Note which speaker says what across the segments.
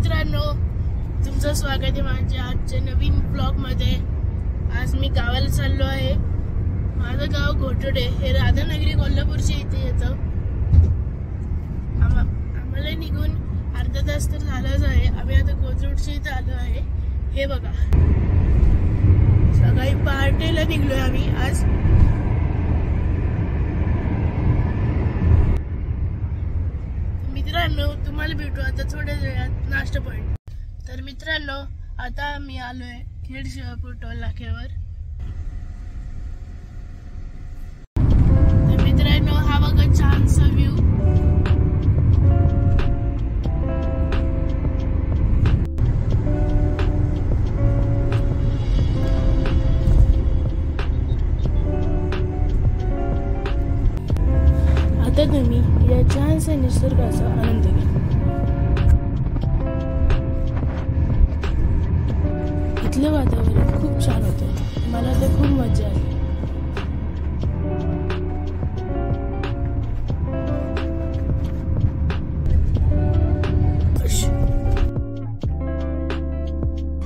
Speaker 1: मित्रांनो, तुमचं स्वागत आहे माझ्या आजच्या नवीन ब्लॉगमध्ये। आज मी गावाला चाललो आहे। माझं गाव घोटोडे हे राधानगरी कोल्हापूरच्या इथे येतं। आम्हाला निघून अर्धा तास तर झालाच आहे। आम्ही आता कोथरूडच्या इथे आलो आहे। हे बघा, सकाळी पहाटेला निघलोय आम्ही आज। मित्रांनो, तुम्हाला भेटू आता थोड्या वेळात नाश्ता पॉइंट। तर मित्रांनो, आता मी आलोय खेड शिवापूर टोल नाक्यावर। तर मित्रांनो, हा बघा छानसा व्ह्यू। आता तुम्ही या छानशा निसर्गाचा आनंद घ्या। इथलं वातावरण खूप छान होतं, मला तर खूप मजा आली।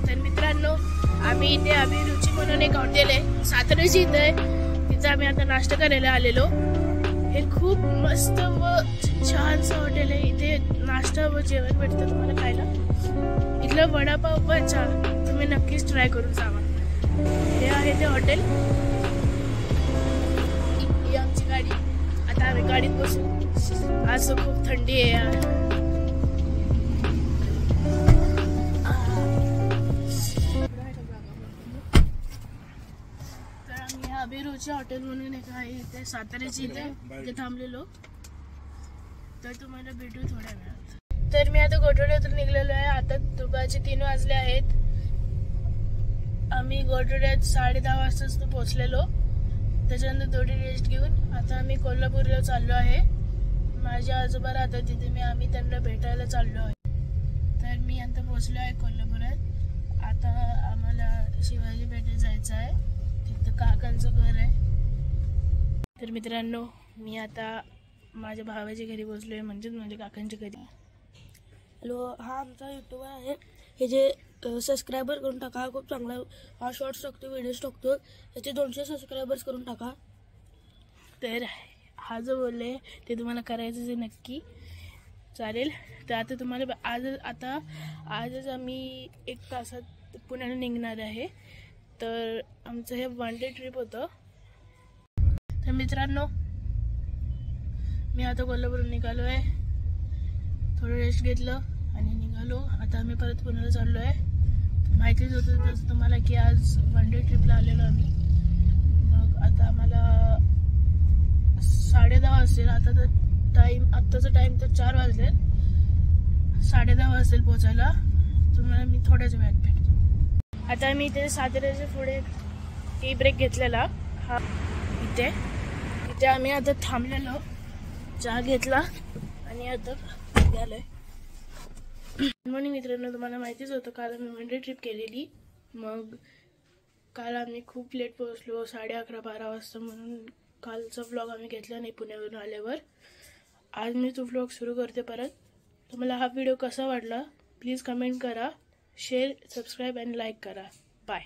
Speaker 1: तर मित्रांनो, आम्ही इथे अभिरुची म्हणून एक हॉटेल आहे, साताऱ्याची इथे आहे। तिथे आम्ही आता नाश्ता करायला आलेलो। हे खूप मस्त व छानसं हॉटेल आहे। इथे नाश्ता व जेवण भेटतं तुम्हाला खायला। इथलं वडापाव पण छान, तुम्ही नक्कीच ट्राय करून जावा। हे आहे ते हॉटेल। ही आमची गाडी। आता आम्ही गाडीत बसू। आज खूप थंडी आहे यार। तर आम्ही अभिरुची हॉटेल म्हणून एक आहे इथे साताऱ्याची इथे थांबलेलो। तर तुम्हाला भेटू थोड्या वेळात। तर मी आता घोटोड्यातून निघलेलो आहे। आता दुपारचे 3 वाजले आहेत। आम्ही घोटोड्यात 10:30 वाजताच पोहोचलेलो। त्याच्यानंतर थोडी रेस्ट घेऊन आता आम्ही कोल्हापूरला चाललो आहे। माझे आजोबा राहतात तिथे, आम्ही त्यांना भेटायला चाललो आहे। तर मी आता पोहोचलो आहे कोल्हापुरात। आता आम्हाला शिवाजी पेठेत जायचं आहे, तिथं काकांचं घर आहे। तर मित्रांनो, मी आता माझ्या भावाच्या घरी पोहोचलोय, म्हणजेच माझ्या काकांच्या घरी। हॅलो, हा आमचा युट्यूबर आहे। हे जे सबस्क्रायबर करून टाका, हा खूप चांगला। हा शॉर्ट्स टाकतो, व्हिडिओज टाकतो। त्याचे 200 सबस्क्रायबर्स करून टाका। तर हा जो बोलले ते तुम्हाला करायचं आहे नक्की, चालेल। तर आता तुम्हाला आजच आम्ही 1 तासात पुण्याला निघणार आहे। तर आमचं हे 1 डे ट्रिप होतं। तर मित्रांनो, मी आता कोल्हापूरून निघालो आहे। थोडं रेस्ट घेतलं आणि निघालो। आता आम्ही परत पुण्याला चाललो आहे। माहितीच होतं तसं तुम्हाला की आज 1 डे ट्रिपला आलेलो आम्ही। मग आता आम्हाला 10:30 वाजतील। आत्ताचा टाईम तर 4 वाजले। 10:30 वाजतील पोचायला। तुम्हाला मी थोड्याच वेळात भेटतो। आता मी इथे साताऱ्याच्या पुढे टी ब्रेक घेतलेला, हा इथे आम्ही आता थांबलेलो, चहा घेतला आणि आता गेलोय। म्हणून मित्रांनो, तुम्हाला माहितीच होतं काल आम्ही 1 डे ट्रिप केलेली। मग काल आम्ही खूप लेट पोहोचलो, 11:30-12 वाजता। म्हणून कालचा व्लॉग आम्ही घेतला नाही पुण्यावरून आल्यावर। आज मी तो व्लॉग सुरू करते परत। तुम्हाला हा व्हिडिओ कसा वाटला प्लीज कमेंट करा, शेअर, सबस्क्राईब आणि लाईक करा। बाय।